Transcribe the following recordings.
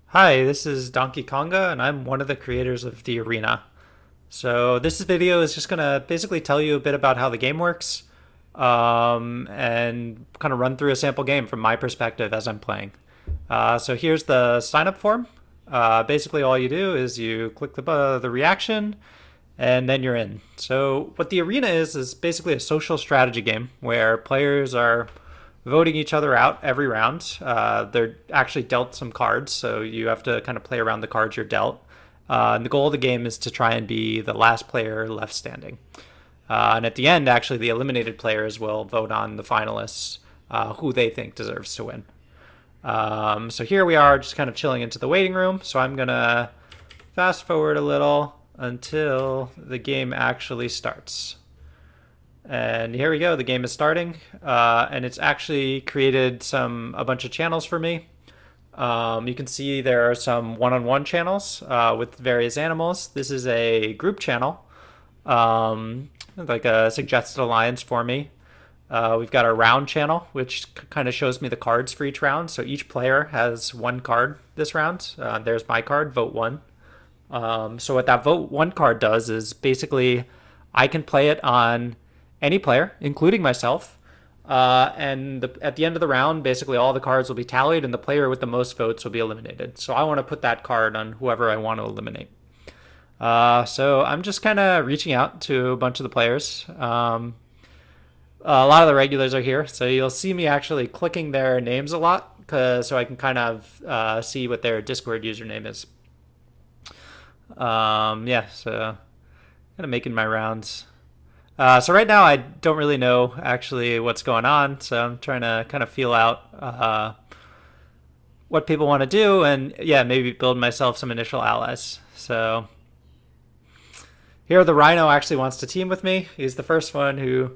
Hi, this is Donkey Konga, and I'm one of the creators of the Arena. So this video is just gonna basically tell you a bit about how the game works, and kind of run through a sample game from my perspective as I'm playing. So here's the sign up form. Basically, all you do is you click the reaction, and then you're in. So what the Arena is basically a social strategy game where players are voting each other out every round. They're actually dealt some cards, so you have to kind of play around the cards you're dealt. And the goal of the game is to try and be the last player left standing. And at the end, actually, the eliminated players will vote on the finalists who they think deserves to win. So here we are, just kind of chilling into the waiting room. So I'm going to fast forward a little until the game actually starts. And here we go. The game is starting, and it's actually created a bunch of channels for me. You can see there are some one-on-one channels with various animals. This is a group channel, like a suggested alliance for me. We've got our round channel, which kind of shows me the cards for each round. So each player has one card this round. There's my card, vote one. So what that vote one card does is basically I can play it on any player, including myself. At the end of the round, basically all the cards will be tallied, and the player with the most votes will be eliminated. So I want to put that card on whoever I want to eliminate. So I'm just kind of reaching out to a bunch of the players. A lot of the regulars are here, so you'll see me actually clicking their names a lot, so I can kind of see what their Discord username is. Yeah, so kind of making my rounds. So right now I don't really know actually what's going on, so I'm trying to kind of feel out what people want to do, and yeah, maybe build myself some initial allies. So here the Rhino actually wants to team with me. He's the first one who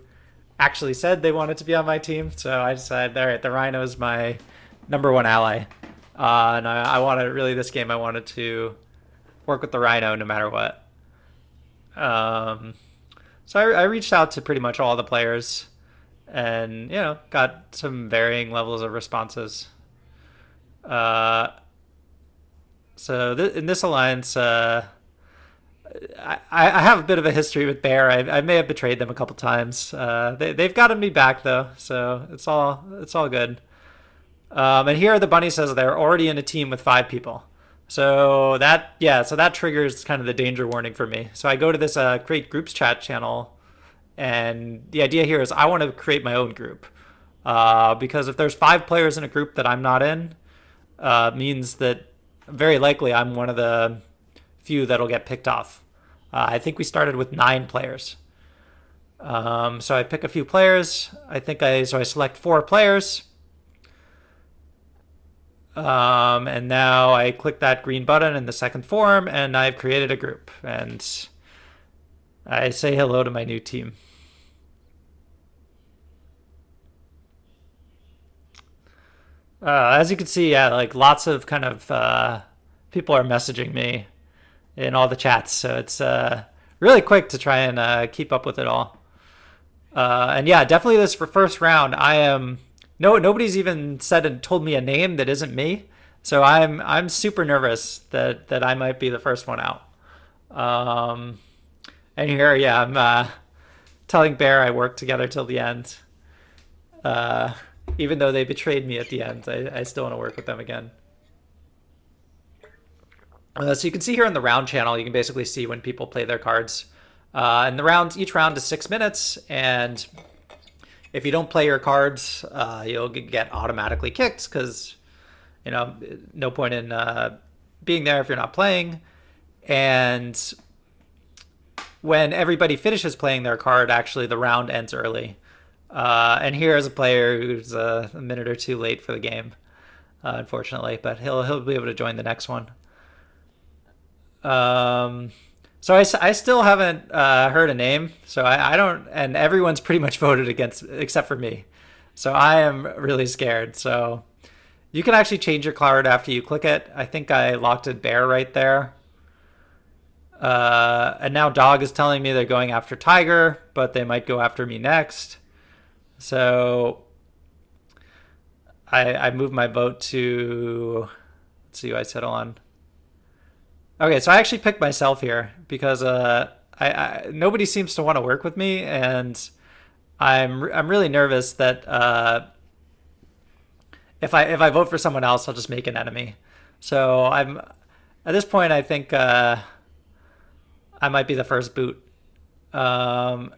actually said they wanted to be on my team, so I decided, all right, the Rhino is my number one ally. And I wanted, really, this game I wanted to work with the Rhino no matter what. So I reached out to pretty much all the players and, got some varying levels of responses. In this alliance, I have a bit of a history with Bear. I may have betrayed them a couple times. They've gotten me back though, so it's all good. And here the bunny says they're already in a team with 5 people. So that triggers kind of the danger warning for me. So I go to this create groups chat channel, and the idea here is I want to create my own group. Because if there's 5 players in a group that I'm not in, means that very likely I'm one of the few that'll get picked off. I think we started with 9 players. So I pick a few players. I select 4 players. And now I click that green button in the second form, and I've created a group. And I say hello to my new team. As you can see, yeah, like lots of kind of people are messaging me in all the chats, so it's really quick to try and keep up with it all. And yeah, definitely this for first round. Nobody's even said and told me a name that isn't me, so I'm super nervous that I might be the first one out. And here, yeah, I'm telling Bear I work together till the end. Even though they betrayed me at the end, I still want to work with them again. So you can see here in the round channel, you can basically see when people play their cards. And each round is 6 minutes, and if you don't play your cards, you'll get automatically kicked because, no point in being there if you're not playing. And when everybody finishes playing their card, actually the round ends early. And here is a player who's a minute or two late for the game, unfortunately, but he'll be able to join the next one. So I still haven't heard a name, so I don't, and everyone's pretty much voted against except for me. So I am really scared. So you can actually change your card after you click it. I think I locked a Bear right there. And now Dog is telling me they're going after Tiger, but they might go after me next. So I moved my vote to Let's see who I settle on. Okay, so I actually picked myself here because nobody seems to want to work with me, and I'm really nervous that if I vote for someone else, I'll just make an enemy. So I'm at this point, I think I might be the first boot. And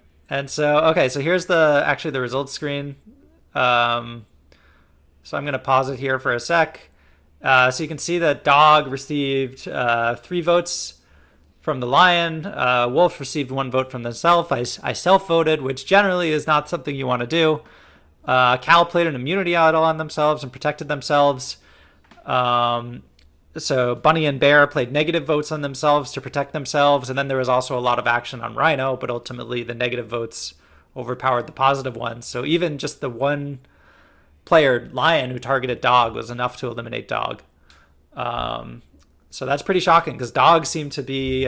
so okay, so here's the results screen. So I'm gonna pause it here for a sec. So you can see that Dog received 3 votes from the Lion. Wolf received 1 vote from themselves. I self-voted, which generally is not something you want to do. Cal played an immunity idol on themselves and protected themselves. So Bunny and Bear played negative votes on themselves to protect themselves. And then there was also a lot of action on Rhino, but ultimately the negative votes overpowered the positive ones. So even just the one player, Lion, who targeted Dog was enough to eliminate Dog. So that's pretty shocking because Dog seemed to be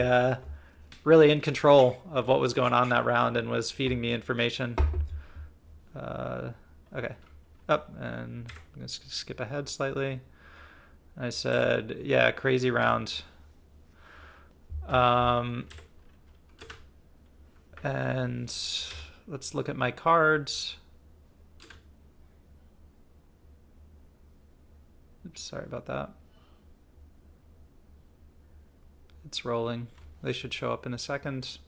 really in control of what was going on that round and was feeding me information. Okay. Up, and I'm going to skip ahead slightly. I said, yeah, crazy round. And let's look at my cards. Oops, sorry about that. It's rolling. They should show up in a second.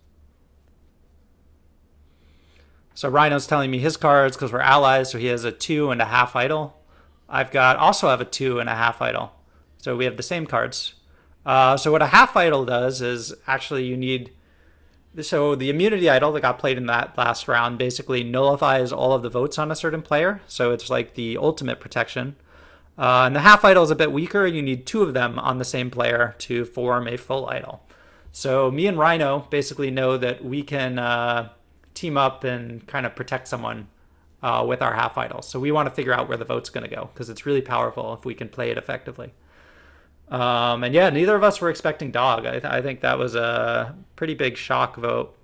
So Rhino's telling me his cards because we're allies, so he has a 2.5 idol. Also have a 2.5 idol. So we have the same cards. So what a half idol does is actually you need... So the immunity idol that got played in that last round basically nullifies all of the votes on a certain player. So it's like the ultimate protection. And the half idol is a bit weaker. You need 2 of them on the same player to form a full idol. So me and Rhino basically know that we can team up and kind of protect someone with our half idol. So we want to figure out where the vote's going to go because it's really powerful if we can play it effectively. And yeah, neither of us were expecting Dog. I think that was a pretty big shock vote.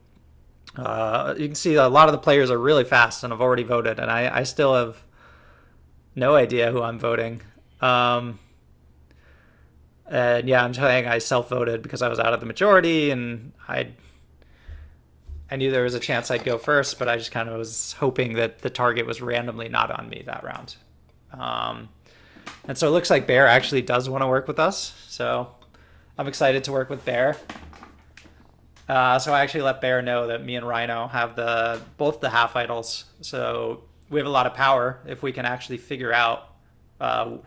You can see a lot of the players are really fast and have already voted, and I still have no idea who I'm voting. And yeah, I'm saying I self-voted because I was out of the majority, and I knew there was a chance I'd go first, but I just kind of was hoping that the target was randomly not on me that round. And so it looks like Bear actually does want to work with us. So I'm excited to work with Bear. So I actually let Bear know that me and Rhino have both the half idols. So we have a lot of power if we can actually figure out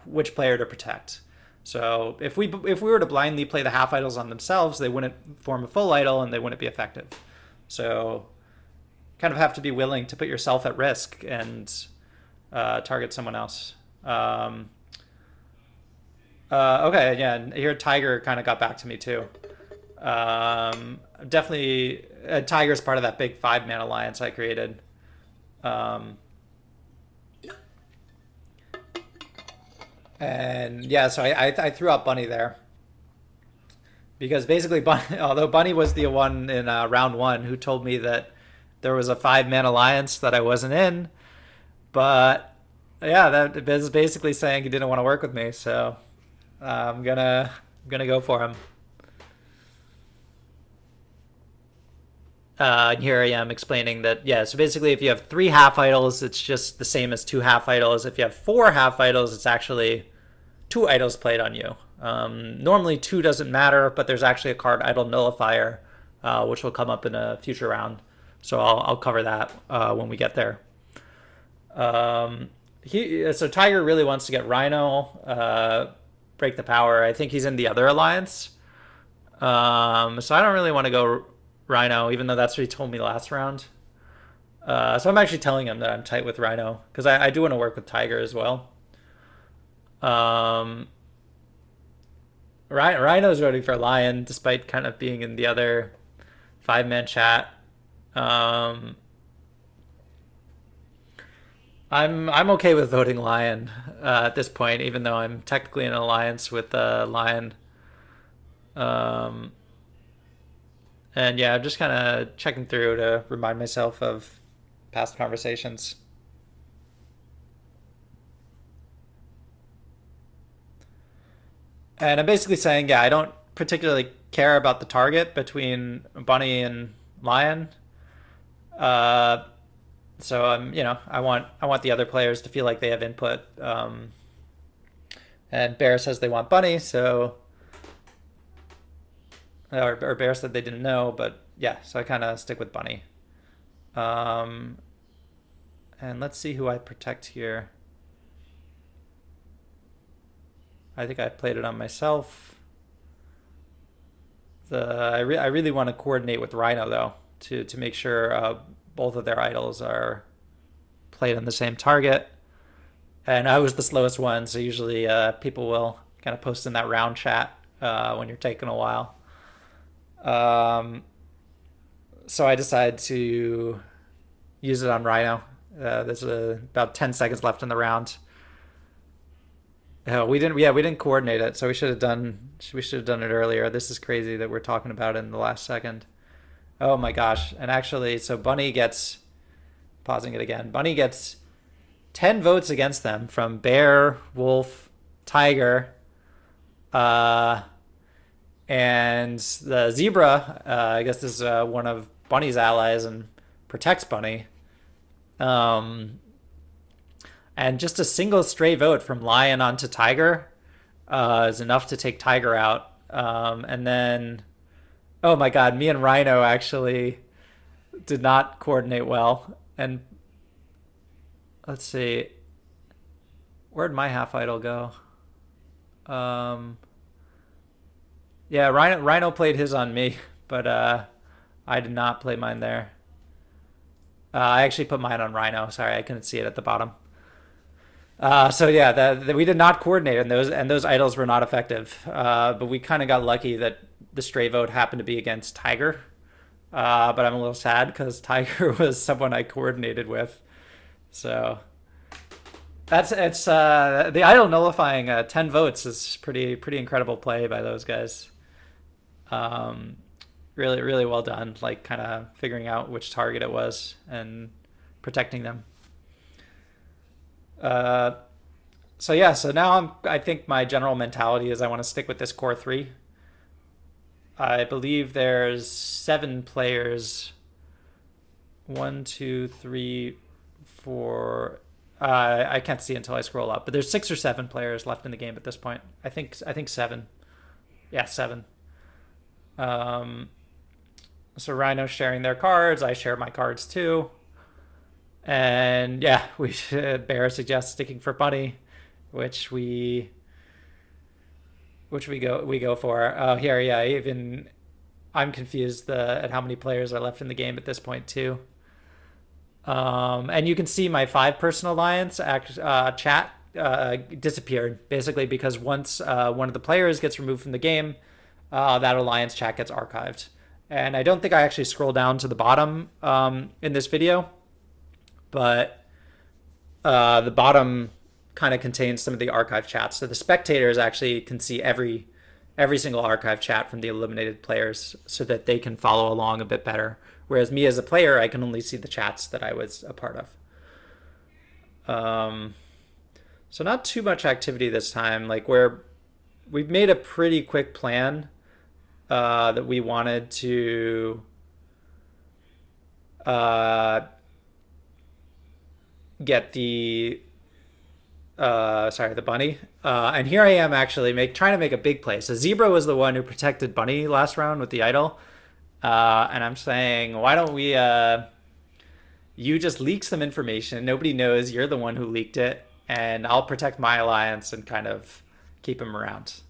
which player to protect. So if we were to blindly play the half idols on themselves, they wouldn't form a full idol and they wouldn't be effective. So kind of have to be willing to put yourself at risk and target someone else. Okay, yeah, here Tiger kind of got back to me too. Definitely, Tiger's part of that big 5-man alliance I created. And yeah, so I threw out Bunny there. Because basically, although Bunny was the one in round 1 who told me that there was a 5-man alliance that I wasn't in, but yeah, that is basically saying he didn't want to work with me, so I'm gonna go for him. And here I am explaining that, yeah, so basically if you have 3 half idols, it's just the same as 2 half idols. If you have 4 half idols, it's actually 2 idols played on you. Normally 2 doesn't matter, but there's actually a card idol nullifier, which will come up in a future round. So I'll cover that when we get there. So Tiger really wants to get Rhino, break the power. I think he's in the other alliance. So I don't really want to go Rhino, even though that's what he told me last round. So I'm actually telling him that I'm tight with Rhino, because I do want to work with Tiger as well. Rhino's voting for Lion, despite kind of being in the other 5-man chat. I'm okay with voting Lion at this point, even though I'm technically in an alliance with Lion. And yeah, I'm just kind of checking through to remind myself of past conversations. And I'm basically saying, yeah, I don't particularly care about the target between bunny and lion. Uh, so I'm, I want the other players to feel like they have input. And bear says they want bunny, so or bear said they didn't know, but yeah, so I kind of stick with bunny. And let's see who I protect here. I think I played it on myself. I really want to coordinate with Rhino though to make sure both of their idols are played on the same target. And I was the slowest one, so usually people will kind of post in that round chat when you're taking a while. So I decided to use it on Rhino. There's about 10 seconds left in the round. Oh, we didn't coordinate it, so we should have done it earlier. This is crazy that we're talking about it in the last second. Oh my gosh. And actually, so Bunny gets, pausing it again, Bunny gets 10 votes against them from Bear, Wolf, Tiger, and the Zebra, I guess is one of Bunny's allies and protects Bunny. And just a single stray vote from Lion onto Tiger is enough to take Tiger out. And then, oh my God, me and Rhino actually did not coordinate well. And let's see, where'd my half idol go? Yeah, Rhino played his on me, but I did not play mine there. I actually put mine on Rhino. Sorry, I couldn't see it at the bottom. So yeah, we did not coordinate, and those idols were not effective. But we kind of got lucky that the stray vote happened to be against Tiger. But I'm a little sad because Tiger was someone I coordinated with. So it's the idol nullifying 10 votes is pretty incredible play by those guys. Really, really well done. Like kind of figuring out which target it was and protecting them. So yeah, so now I think my general mentality is I want to stick with this core 3. I believe there's 7 players. 1, 2, 3, 4. I can't see until I scroll up, but there's 6 or 7 players left in the game at this point. I think 7. Yeah, 7. So Rhino's sharing their cards. I share my cards too. And yeah, Bear suggests sticking for Bunny, which we go for. Oh, here, yeah, I'm confused at how many players are left in the game at this point too. And you can see my 5-person alliance chat disappeared basically because once one of the players gets removed from the game, that alliance chat gets archived. And I don't think I actually scroll down to the bottom in this video, but the bottom kind of contains some of the archive chats. So the spectators actually can see every single archive chat from the eliminated players so that they can follow along a bit better. Whereas me as a player, I can only see the chats that I was a part of. So not too much activity this time. Like we've made a pretty quick plan that we wanted to get the bunny. And here I am actually trying to make a big play. So Zebra was the one who protected Bunny last round with the idol. And I'm saying, why don't we, you just leak some information. Nobody knows you're the one who leaked it. And I'll protect my alliance and kind of keep him around.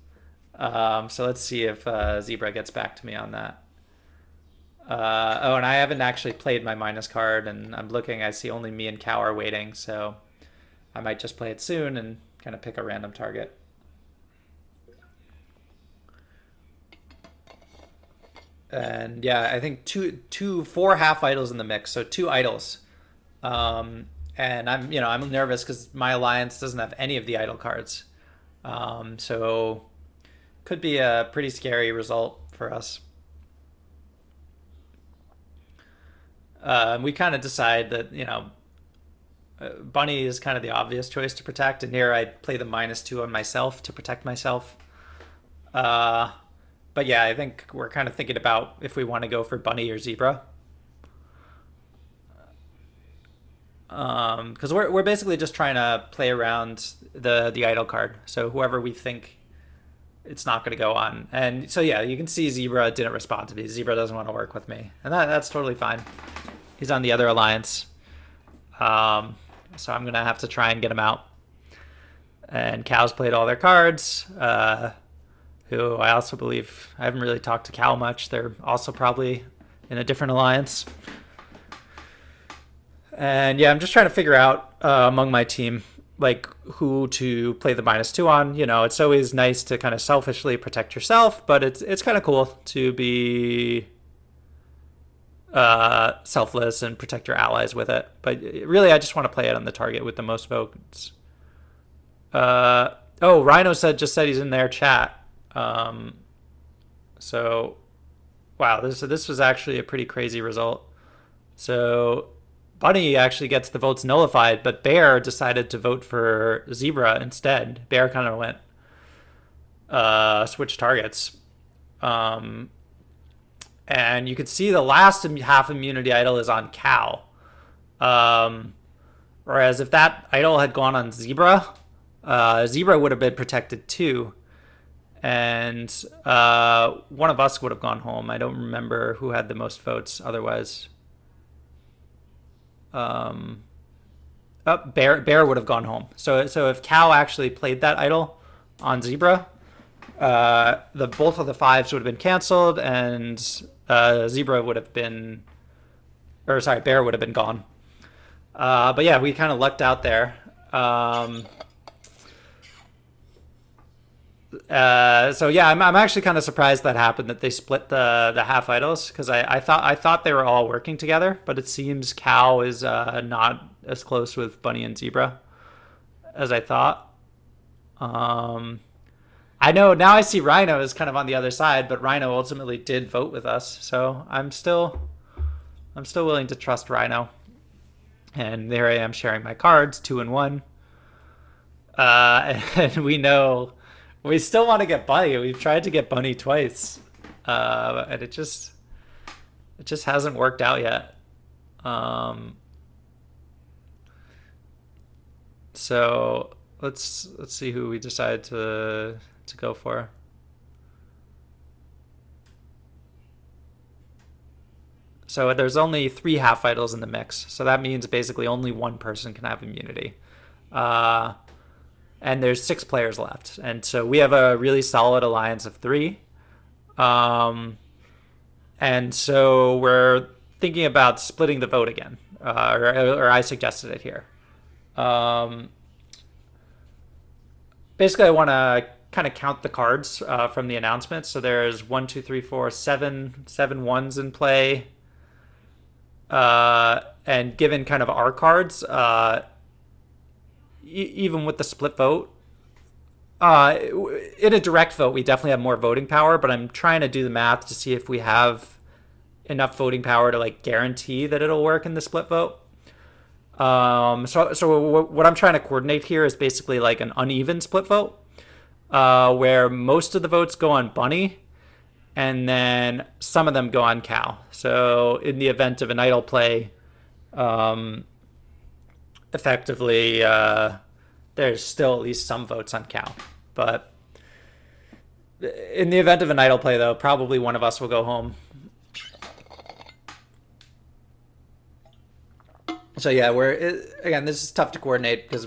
So let's see if Zebra gets back to me on that. Oh, and I haven't actually played my minus card, and I'm looking, I see only me and Cow are waiting, so I might just play it soon and kind of pick a random target. And yeah, I think 4 half idols in the mix, so 2 idols. And I'm nervous because my alliance doesn't have any of the idol cards. So could be a pretty scary result for us. We kind of decide that, Bunny is kind of the obvious choice to protect. And here I play the -2 on myself to protect myself. Uh, but yeah, I think we're kind of thinking about if we want to go for bunny or zebra. Because we're basically just trying to play around the idle card. So whoever we think it's not going to go on. And so yeah, you can see Zebra didn't respond to me. Zebra doesn't want to work with me, and that's totally fine. He's on the other alliance, so I'm gonna have to try and get him out. And Cal's played all their cards. Who I also believe I haven't really talked to Cal much. They're also probably in a different alliance. And yeah, I'm just trying to figure out among my team like who to play the -2 on. You know, it's always nice to kind of selfishly protect yourself, but it's kind of cool to be selfless and protect your allies with it. But really, I just want to play it on the target with the most votes. Oh, Rhino just said he's in their chat. So, wow, this was actually a pretty crazy result. So, Bunny actually gets the votes nullified, but Bear decided to vote for Zebra instead. Bear kind of went switch targets. And you can see the last half immunity idol is on Cal. Whereas if that idol had gone on Zebra, Zebra would have been protected too. And one of us would have gone home. I don't remember who had the most votes otherwise. Bear would have gone home. So if Cal actually played that idol on Zebra, both of the 5s would have been canceled, and Zebra would have been, or sorry, Bear would have been gone. But yeah, we kind of lucked out there. So yeah, I'm actually kind of surprised that happened, that they split the half idols, because I thought they were all working together, but it seems Cal is not as close with Bunny and Zebra as I thought. I know now I see Rhino is kind of on the other side, but Rhino ultimately did vote with us, so I'm still willing to trust Rhino. And there I am sharing my cards, 2 and 1. And we know we still want to get Bunny. We've tried to get Bunny twice, and it just hasn't worked out yet. So let's see who we decide to go for. So there's only 3 half idols in the mix, so that means basically only one person can have immunity. And there's 6 players left, and so we have a really solid alliance of 3. And so we're thinking about splitting the vote again, or I suggested it here. Basically, I want to kind of count the cards from the announcement. So there's 1, 2, 3, 4, 7 ones in play. And given kind of our cards, even with the split vote, in a direct vote, we definitely have more voting power, but I'm trying to do the math to see if we have enough voting power to like guarantee that it'll work in the split vote. So what I'm trying to coordinate here is basically like an uneven split vote, where most of the votes go on Bunny, and then some of them go on Cal. So in the event of an idle play, effectively, there's still at least some votes on Cal. But in the event of an idle play, though, probably one of us will go home. So yeah, again, this is tough to coordinate because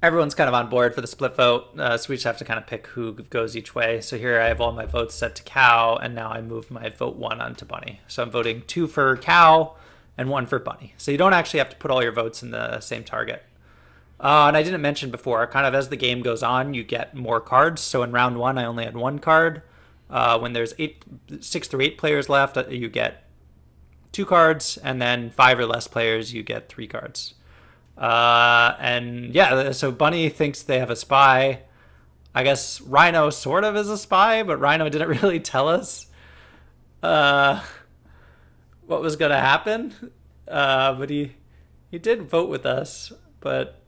everyone's kind of on board for the split vote, so we just have to kind of pick who goes each way. So here I have all my votes set to Cow, and now I move my vote 1 onto Bunny. So I'm voting 2 for Cow and 1 for Bunny. So you don't actually have to put all your votes in the same target. And I didn't mention before, kind of as the game goes on, you get more cards. So in round 1, I only had 1 card. When there's 6 through 8 players left, you get 2 cards, and then 5 or less players, you get 3 cards. And yeah, so Bunny thinks they have a spy. I guess Rhino sort of is a spy, but Rhino didn't really tell us what was going to happen. But he did vote with us, but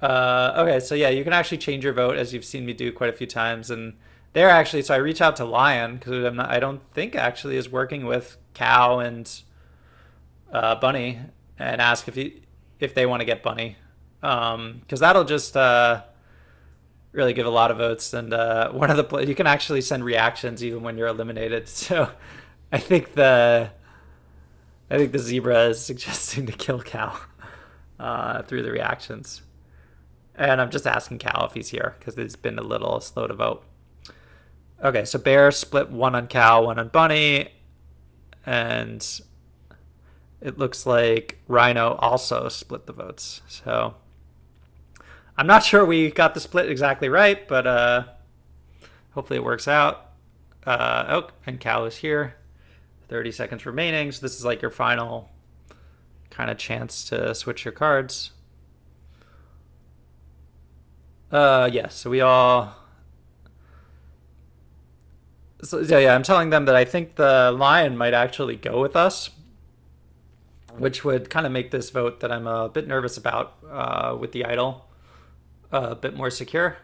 Okay, so yeah, you can actually change your vote as you've seen me do quite a few times, and they're actually. So I reach out to Lion because I don't think actually is working with Cow and Bunny, and ask if they want to get Bunny, because that'll just really give a lot of votes. And one of the you can actually send reactions even when you're eliminated. So I think the zebra is suggesting to kill Cow through the reactions. And I'm just asking Cal if he's here because it's been a little slow to vote. Okay, so Bear split one on Cal, one on Bunny. And it looks like Rhino also split the votes. So I'm not sure we got the split exactly right, but hopefully it works out. Oh, and Cal is here. 30 seconds remaining. So this is like your final kind of chance to switch your cards. Yes, so we all... So yeah, I'm telling them that I think the Lion might actually go with us, which would kind of make this vote that I'm a bit nervous about with the idol a bit more secure.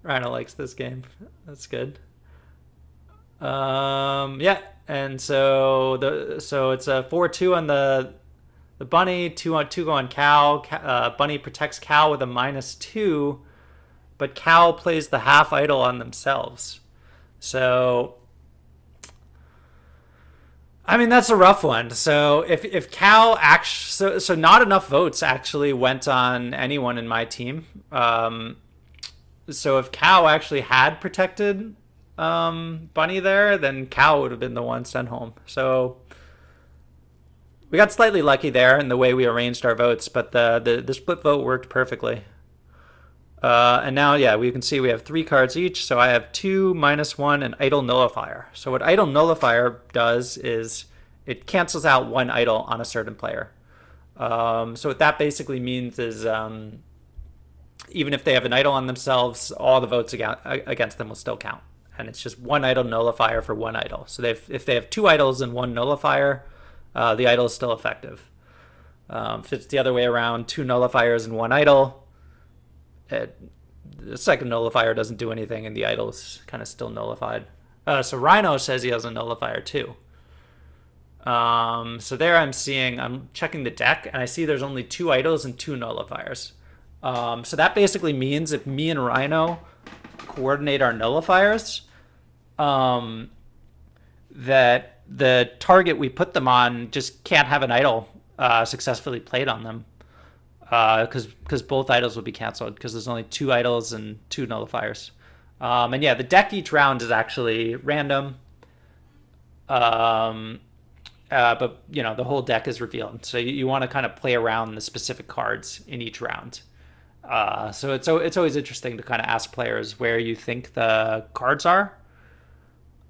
Rhino likes this game. That's good. Yeah, and so it's a 4-2 on the Bunny, 2-2 go on Cal. Bunny protects Cal with a -2, but Cal plays the half idol on themselves. So, I mean, that's a rough one. So if Cal actually, so not enough votes actually went on anyone in my team. So if Cal actually had protected Bunny there, then Cal would have been the one sent home. So we got slightly lucky there in the way we arranged our votes, but the split vote worked perfectly. And now, yeah, we can see we have 3 cards each. So I have 2, -1, and Idol Nullifier. So what Idol Nullifier does is it cancels out one idol on a certain player. So what that basically means is even if they have an idol on themselves, all the votes against them will still count. And it's just one idol nullifier for one idol. So if they have 2 idols and 1 nullifier, the idol is still effective. If it's the other way around, 2 nullifiers and 1 idol, the second nullifier doesn't do anything and the idol is kind of still nullified. So Rhino says he has a nullifier too. So there I'm checking the deck and I see there's only 2 idols and 2 nullifiers. So that basically means if me and Rhino coordinate our nullifiers, that the target we put them on just can't have an idol successfully played on them, because both idols will be canceled because there's only 2 idols and 2 nullifiers. And yeah, the deck each round is actually random, but you know, the whole deck is revealed, so you want to kind of play around the specific cards in each round. So it's always interesting to kind of ask players where you think the cards are.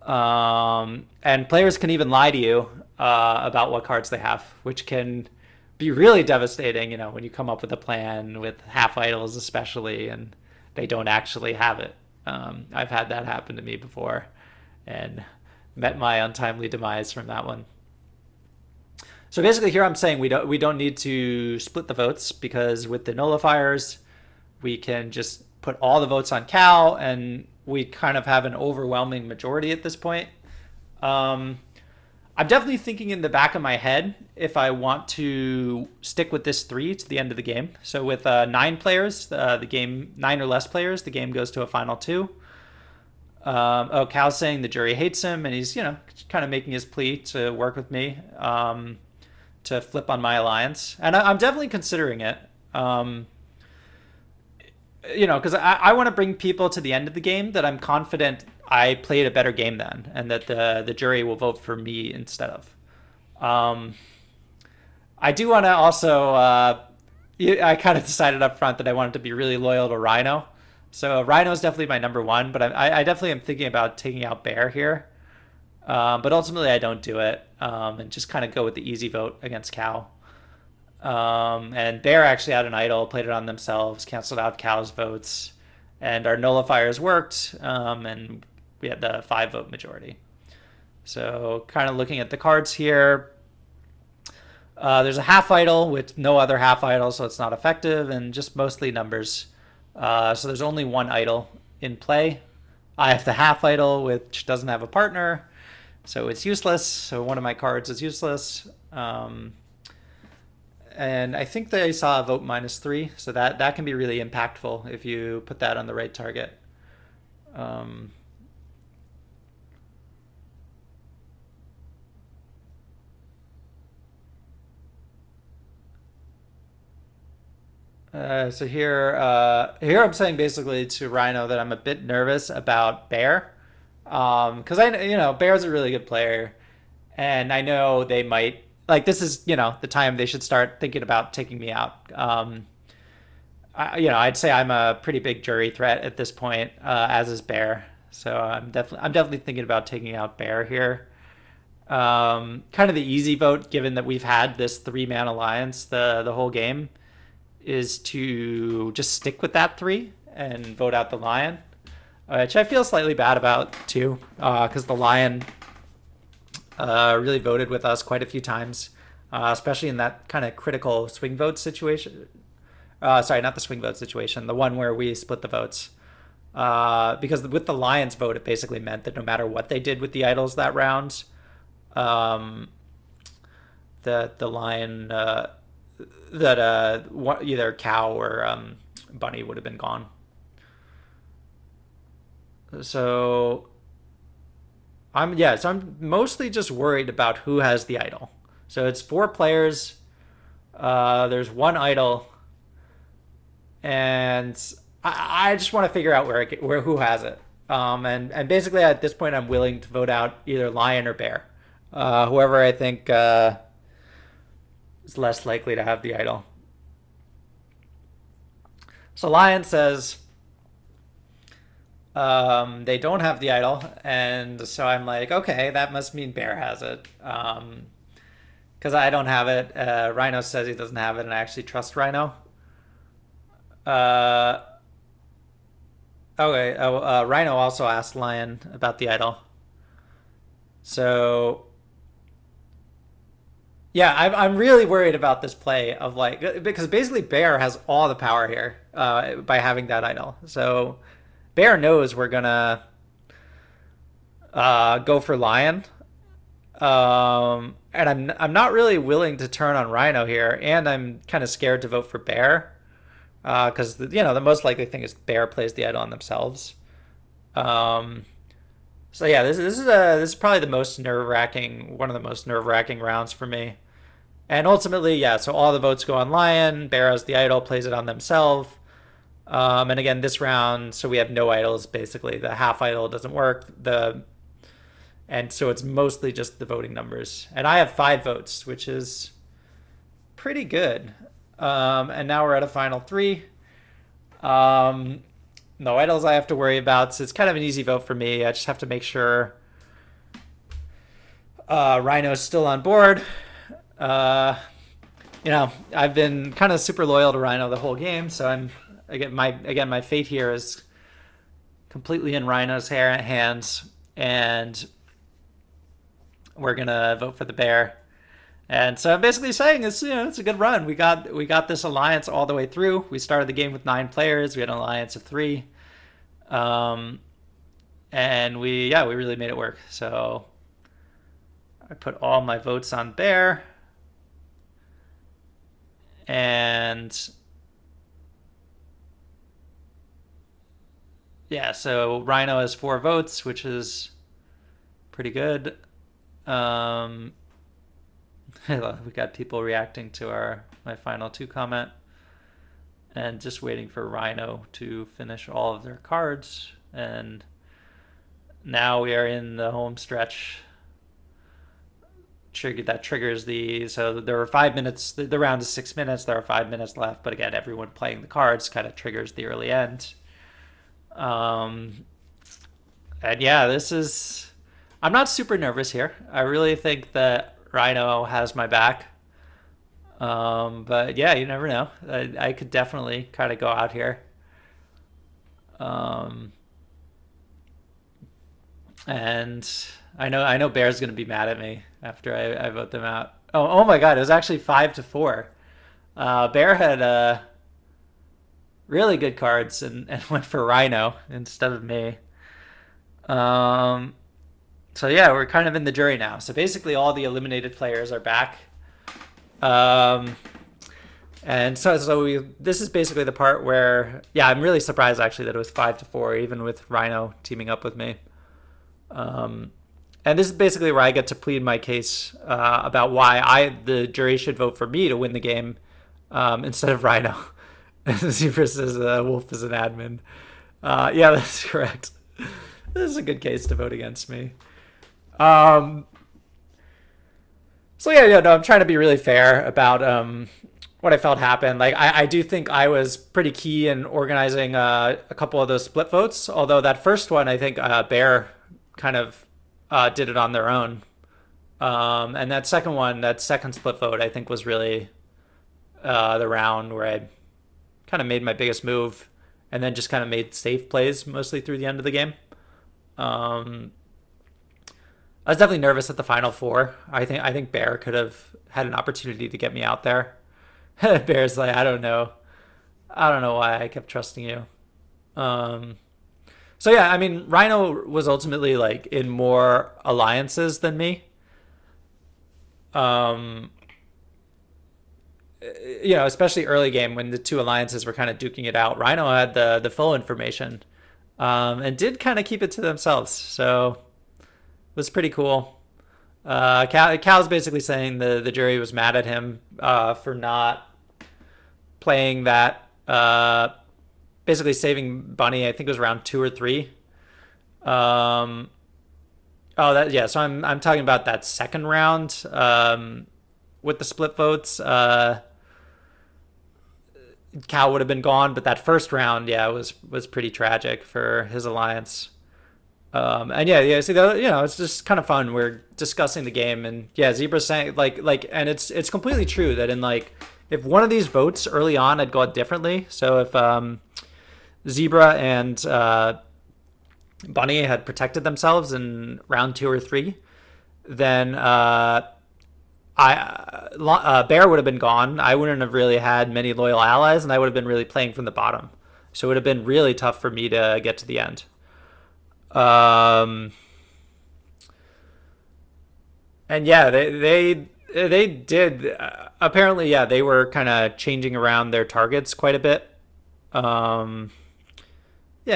And players can even lie to you about what cards they have, which can be really devastating, you know, when you come up with a plan with half idols especially and they don't actually have it. I've had that happen to me before and met my untimely demise from that one. So basically here I'm saying we don't need to split the votes, because with the nullifiers we can just put all the votes on Cal and we kind of have an overwhelming majority at this point. I'm definitely thinking in the back of my head if I want to stick with this 3 to the end of the game. So with 9 players, the game 9 or less players, the game goes to a final 2. Oh, Cal's saying the jury hates him, and he's, you know, kind of making his plea to work with me, to flip on my alliance, and I'm definitely considering it. You know, because I want to bring people to the end of the game that I'm confident I played a better game than, and that the jury will vote for me instead of. I do want to also, I kind of decided up front that I wanted to be really loyal to Rhino. So Rhino is definitely my number 1, but I definitely am thinking about taking out Bear here. But ultimately I don't do it, and just kind of go with the easy vote against Cal. And Bear actually had an idol, played it on themselves, canceled out Cal's votes, and our nullifiers worked, and we had the 5-vote majority. So kind of looking at the cards here, There's a half idle with no other half idle, so it's not effective, and just mostly numbers. So there's only one idle in play. I have the half idle, which doesn't have a partner, so it's useless. So one of my cards is useless. And I think they saw a vote -3, so that can be really impactful if you put that on the right target. Um, so here I'm saying basically to Rhino that I'm a bit nervous about Bear, because Bear's a really good player, and I know they might like this is the time they should start thinking about taking me out. I'd say I'm a pretty big jury threat at this point, as is Bear. So I'm definitely thinking about taking out Bear here. Kind of the easy vote, given that we've had this 3-man alliance the whole game, is to just stick with that 3 and vote out the Lion, which I feel slightly bad about too, because the Lion really voted with us quite a few times, especially in that kind of critical swing vote situation. Sorry, not the swing vote situation, the one where we split the votes. Because with the Lions vote, it basically meant that no matter what they did with the idols that round, that the Lion, either Cow or Bunny would have been gone. So I'm mostly just worried about who has the idol. So it's 4 players. There's 1 idol, and I just want to figure out where who has it. And basically at this point I'm willing to vote out either Lion or Bear, whoever I think is less likely to have the idol. So Lion says they don't have the idol, and so I'm like, okay, that must mean Bear has it, because I don't have it. Rhino says he doesn't have it, and I actually trust Rhino. Uh, okay. Rhino also asked Lion about the idol. So yeah, I'm really worried about this play of like, because basically Bear has all the power here by having that idol. So Bear knows we're gonna go for Lion, and I'm not really willing to turn on Rhino here, and I'm kind of scared to vote for Bear, because the most likely thing is Bear plays the idol on themselves. Um, so yeah, this is probably one of the most nerve wracking rounds for me. And ultimately, yeah, so all the votes go on Lion. Bear has the idol, plays it on themselves. And again, this round, so we have no idols basically. The half idol doesn't work. And so it's mostly just the voting numbers. And I have 5 votes, which is pretty good. And now we're at a final 3. No idols I have to worry about, so it's kind of an easy vote for me. I just have to make sure Rhino's still on board. I've been kind of super loyal to Rhino the whole game, so my fate here is completely in Rhino's hands, and we're gonna vote for the Bear. And so I'm basically saying it's a good run. We got this alliance all the way through. We started the game with 9 players. We had an alliance of 3, and we really made it work. So I put all my votes on Bear, and yeah, so Rhino has 4 votes, which is pretty good. We got people reacting to my final 2 comment, and just waiting for Rhino to finish all of their cards. And now we are in the home stretch. That triggers so there were 5 minutes. The round is 6 minutes. There are 5 minutes left, but again, everyone playing the cards kind of triggers the early end. And yeah, I'm not super nervous here. I really think that Rhino has my back. But yeah, you never know. I could definitely kind of go out here. And I know Bear's going to be mad at me after I vote them out. Oh my God, it was actually 5-4. Bear had really good cards and went for Rhino instead of me. Um, so yeah, we're kind of in the jury now. So basically, all the eliminated players are back. Um, and this is basically the part where, yeah, I'm really surprised actually that it was 5-4, even with Rhino teaming up with me. Um, and this is basically where I get to plead my case about why the jury should vote for me to win the game instead of Rhino. Zebra says Wolf is an admin. Yeah, that's correct. This is a good case to vote against me. So yeah, no, I'm trying to be really fair about what I felt happened. Like I do think I was pretty key in organizing a couple of those split votes. Although that first one, I think Bear kind of did it on their own. And that second one, that second split vote, I think was really the round where I kind of made my biggest move, and then just kind of made safe plays mostly through the end of the game. I was definitely nervous at the final four. I think Bear could have had an opportunity to get me out there. Bear's like, I don't know why I kept trusting you. So yeah, I mean, Rhino was ultimately like in more alliances than me. Um, Especially early game when the two alliances were kind of duking it out. Rhino had the full information, and did kind of keep it to themselves. So it was pretty cool. Cal's basically saying the jury was mad at him for not playing that. Basically saving Bunny. I think it was round 2 or 3. So I'm talking about that second round with the split votes. Cal would have been gone, but that first round, yeah, was pretty tragic for his alliance. And yeah. See, it's just kind of fun. We're discussing the game, and yeah, Zebra's saying and it's completely true that in like if one of these votes early on had gone differently. So if Zebra and Bunny had protected themselves in round 2 or 3, then Bear would have been gone. I wouldn't have really had many loyal allies, and I would have been really playing from the bottom. So it would have been really tough for me to get to the end. And yeah, they did apparently. Yeah, they were kind of changing around their targets quite a bit. Yeah,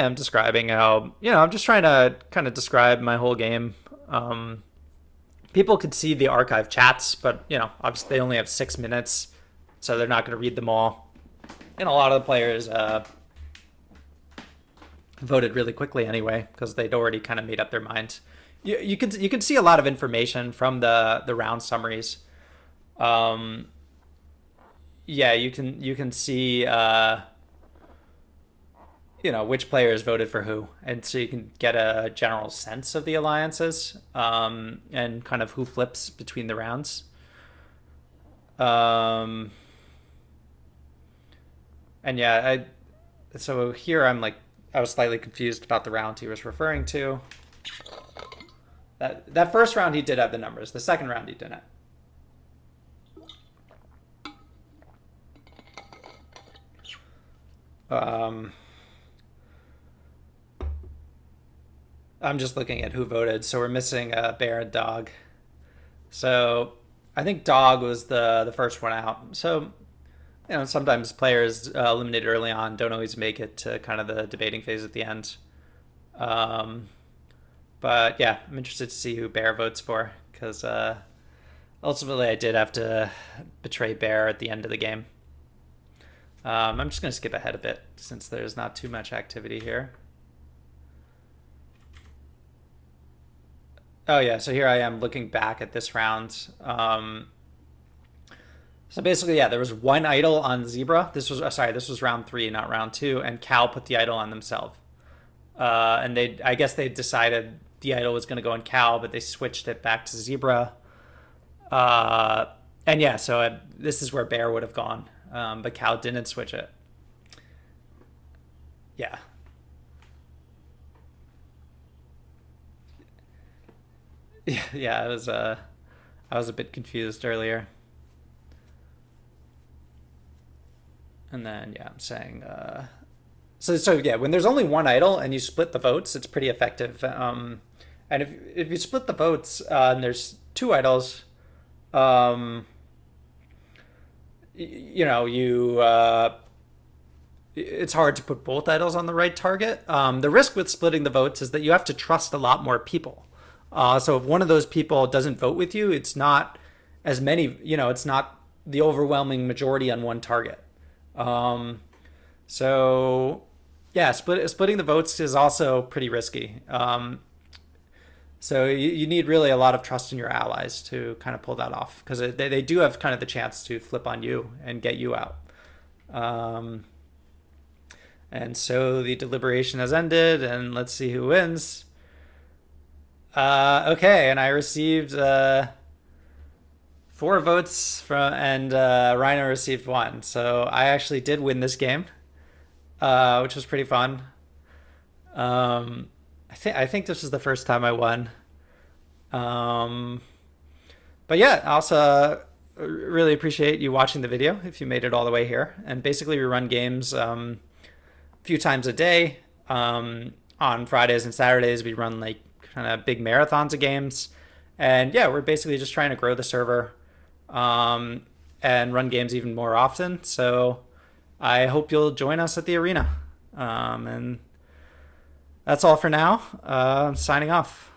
I'm describing how I'm just trying to kind of describe my whole game. People could see the archive chats, but obviously they only have 6 minutes, so they're not going to read them all. And a lot of the players voted really quickly anyway because they'd already kind of made up their minds. You could see a lot of information from the round summaries. Yeah, you can see which players voted for who, and so you can get a general sense of the alliances and kind of who flips between the rounds. And yeah, so here I was slightly confused about the round he was referring to. That first round he did have the numbers. The second round he didn't. I'm just looking at who voted. So we're missing Bear and Dog. So I think Dog was the first one out. So sometimes players eliminated early on don't always make it to kind of the debating phase at the end. But yeah, I'm interested to see who Bear votes for because ultimately I did have to betray Bear at the end of the game. I'm just going to skip ahead a bit since there's not too much activity here. Oh yeah, so here I am looking back at this round. So basically, yeah, there was one idol on Zebra. This was round 3, not round 2, and Cal put the idol on themselves. And I guess they decided the idol was going to go on Cal, but they switched it back to Zebra. And yeah, so this is where Bear would have gone, but Cal didn't switch it. Yeah. Yeah, it was I was a bit confused earlier. And then, yeah, I'm saying, so yeah, when there's only one idol and you split the votes, it's pretty effective. And if you split the votes and there's two idols, um, you know, it's hard to put both idols on the right target. The risk with splitting the votes is that you have to trust a lot more people. So if one of those people doesn't vote with you, it's not as many, it's not the overwhelming majority on one target. So yeah, splitting the votes is also pretty risky. So you need really a lot of trust in your allies to kind of pull that off, because they do have kind of the chance to flip on you and get you out. And so the deliberation has ended, and let's see who wins. Okay, and I received 4 votes and Rhino received 1. So I actually did win this game, which was pretty fun. I think this is the first time I won. But yeah, I also really appreciate you watching the video if you made it all the way here. And basically we run games a few times a day. On Fridays and Saturdays we run like kind of big marathons of games. And yeah, we're basically just trying to grow the server and run games even more often. So I hope you'll join us at the arena. And that's all for now. Signing off.